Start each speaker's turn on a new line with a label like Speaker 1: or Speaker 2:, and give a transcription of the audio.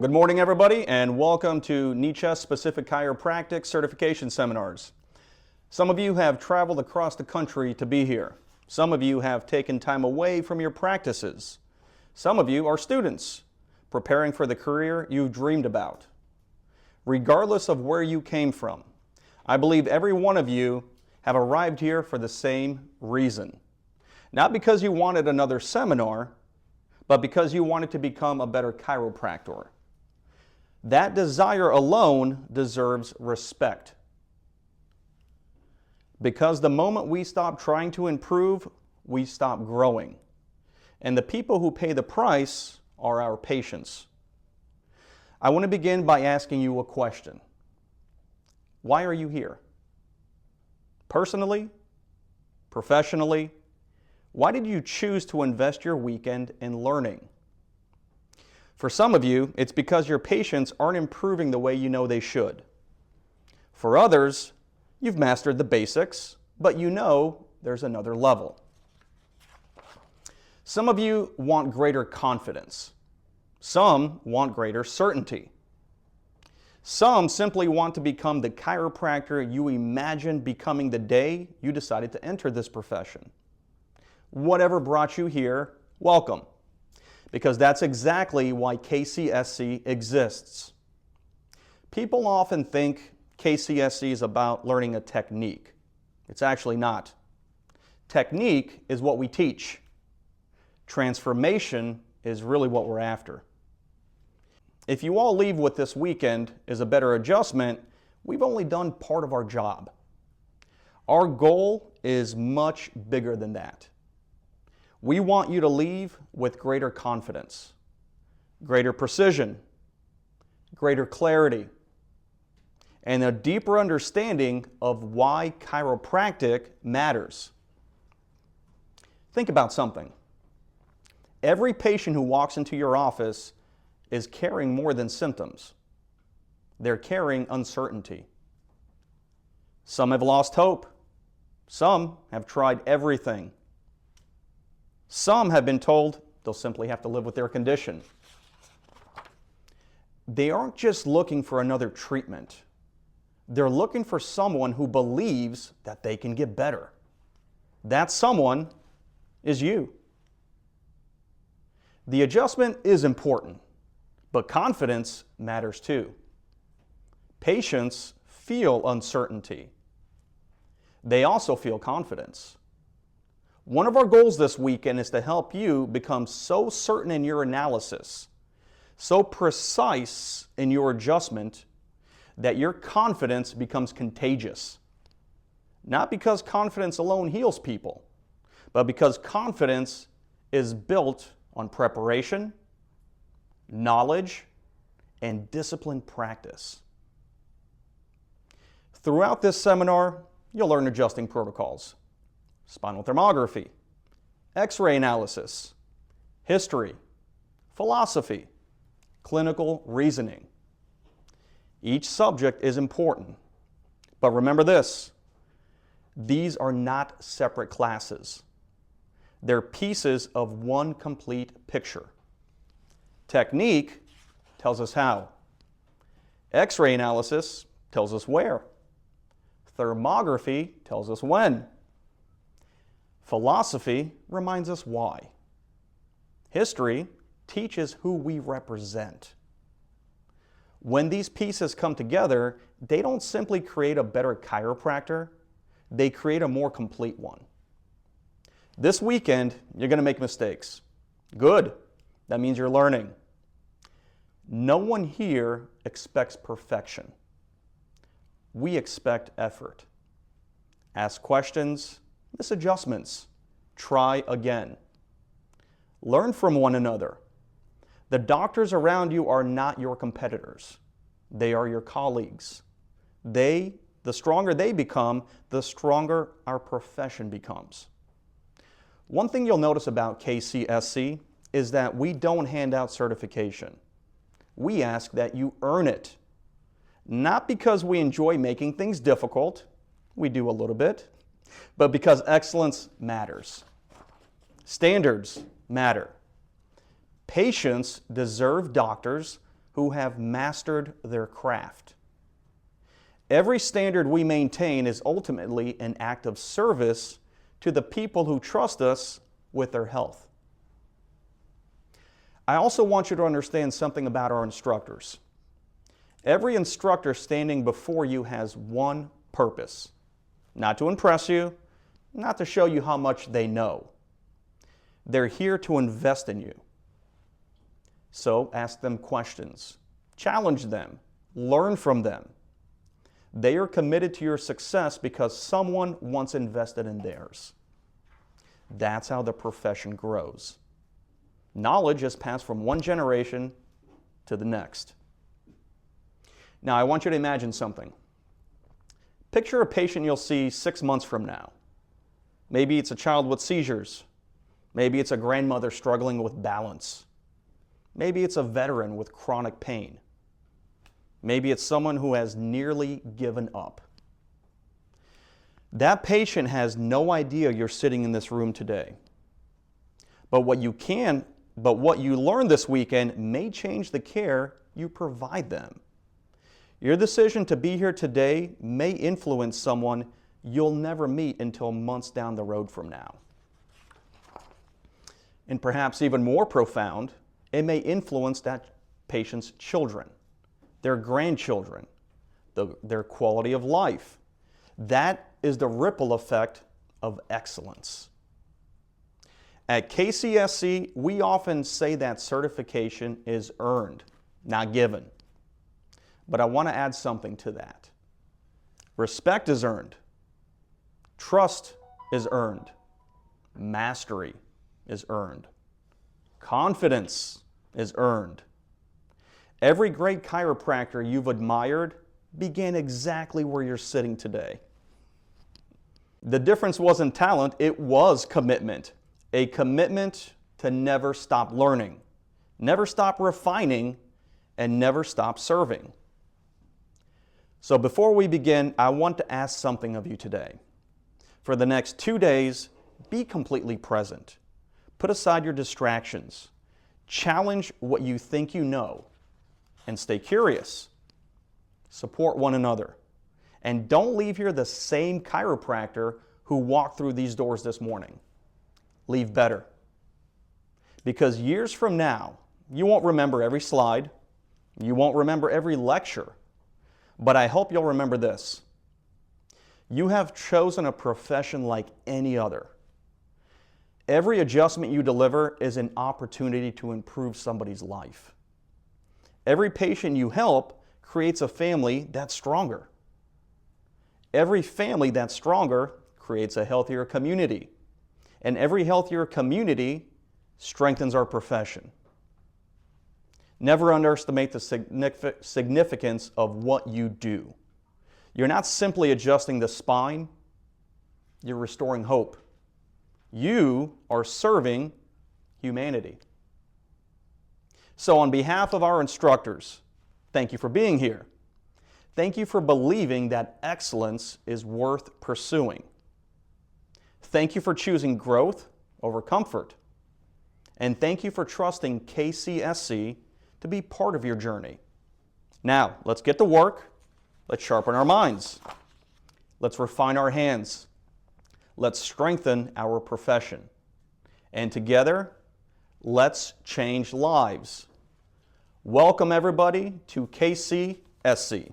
Speaker 1: Good morning, everybody, and welcome to Innate Specific Chiropractic Certification Seminars. Some of you have traveled across the country to be here. Some of you have taken time away from your practices. Some of you are students preparing for the career you've dreamed about. Regardless of where you came from, I believe every one of you have arrived here for the same reason. Not because you wanted another seminar, but because you wanted to become a better chiropractor. That desire alone deserves respect. Because the moment we stop trying to improve, we stop growing. And the people who pay the price are our patients. I want to begin by asking you a question. Why are you here? Personally? Professionally? Why did you choose to invest your weekend in learning? For some of you, it's because your patients aren't improving the way you know they should. For others, you've mastered the basics, but you know there's another level. Some of you want greater confidence. Some want greater certainty. Some simply want to become the chiropractor you imagined becoming the day you decided to enter this profession. Whatever brought you here, welcome. Because that's exactly why KCSC exists. People often think KCSC is about learning a technique. It's actually not. Technique is what we teach. Transformation is really what we're after. If you all leave with this weekend is a better adjustment, we've only done part of our job. Our goal is much bigger than that. We want you to leave with greater confidence, greater precision, greater clarity, and a deeper understanding of why chiropractic matters. Think about something. Every patient who walks into your office is carrying more than symptoms. They're carrying uncertainty. Some have lost hope. Some have tried everything. Some have been told they'll simply have to live with their condition. They aren't just looking for another treatment. They're looking for someone who believes that they can get better. That someone is you. The adjustment is important, but confidence matters too. Patients feel uncertainty. They also feel confidence. One of our goals this weekend is to help you become so certain in your analysis, so precise in your adjustment, that your confidence becomes contagious. Not because confidence alone heals people, but because confidence is built on preparation, knowledge, and disciplined practice. Throughout this seminar, you'll learn adjusting protocols, spinal thermography, X-ray analysis, history, philosophy, clinical reasoning. Each subject is important, but remember this, these are not separate classes. They're pieces of one complete picture. Technique tells us how. X-ray analysis tells us where. Thermography tells us when. Philosophy reminds us why. History teaches who we represent. When these pieces come together, they don't simply create a better chiropractor, they create a more complete one. This weekend, you're going to make mistakes. Good. That means you're learning. No one here expects perfection. We expect effort. Ask questions, miss adjustments, try again. Learn from one another. The doctors around you are not your competitors. They are your colleagues. The stronger they become, the stronger our profession becomes. One thing you'll notice about KCSC is that we don't hand out certification. We ask that you earn it. Not because we enjoy making things difficult, we do a little bit, but because excellence matters. Standards matter. Patients deserve doctors who have mastered their craft. Every standard we maintain is ultimately an act of service to the people who trust us with their health. I also want you to understand something about our instructors. Every instructor standing before you has one purpose: not to impress you, not to show you how much they know. They're here to invest in you. So ask them questions, challenge them, learn from them. They are committed to your success because someone once invested in theirs. That's how the profession grows. Knowledge is passed from one generation to the next. Now, I want you to imagine something. Picture a patient you'll see 6 months from now. Maybe it's a child with seizures. Maybe it's a grandmother struggling with balance. Maybe it's a veteran with chronic pain. Maybe it's someone who has nearly given up. That patient has no idea you're sitting in this room today. But what you learn this weekend may change the care you provide them. Your decision to be here today may influence someone you'll never meet until months down the road from now. And perhaps even more profound, it may influence that patient's children, their grandchildren, their quality of life. That is the ripple effect of excellence. At KCSC, we often say that certification is earned, not given. But I want to add something to that. Respect is earned. Trust is earned. Mastery is earned. Confidence is earned. Every great chiropractor you've admired began exactly where you're sitting today. The difference wasn't talent, it was commitment. A commitment to never stop learning, never stop refining, and never stop serving. So before we begin, I want to ask something of you today. For the next 2 days, be completely present. Put aside your distractions. Challenge what you think you know, and stay curious. Support one another. And don't leave here the same chiropractor who walked through these doors this morning. Leave better. Because years from now, you won't remember every slide. You won't remember every lecture. But I hope you'll remember this. You have chosen a profession like any other. Every adjustment you deliver is an opportunity to improve somebody's life. Every patient you help creates a family that's stronger. Every family that's stronger creates a healthier community. And every healthier community strengthens our profession. Never underestimate the significance of what you do. You're not simply adjusting the spine, you're restoring hope. You are serving humanity. So on behalf of our instructors, thank you for being here. Thank you for believing that excellence is worth pursuing. Thank you for choosing growth over comfort. And thank you for trusting KCSC to be part of your journey. Now, let's get to work. Let's sharpen our minds. Let's refine our hands. Let's strengthen our profession. And together, let's change lives. Welcome everybody to KCSC.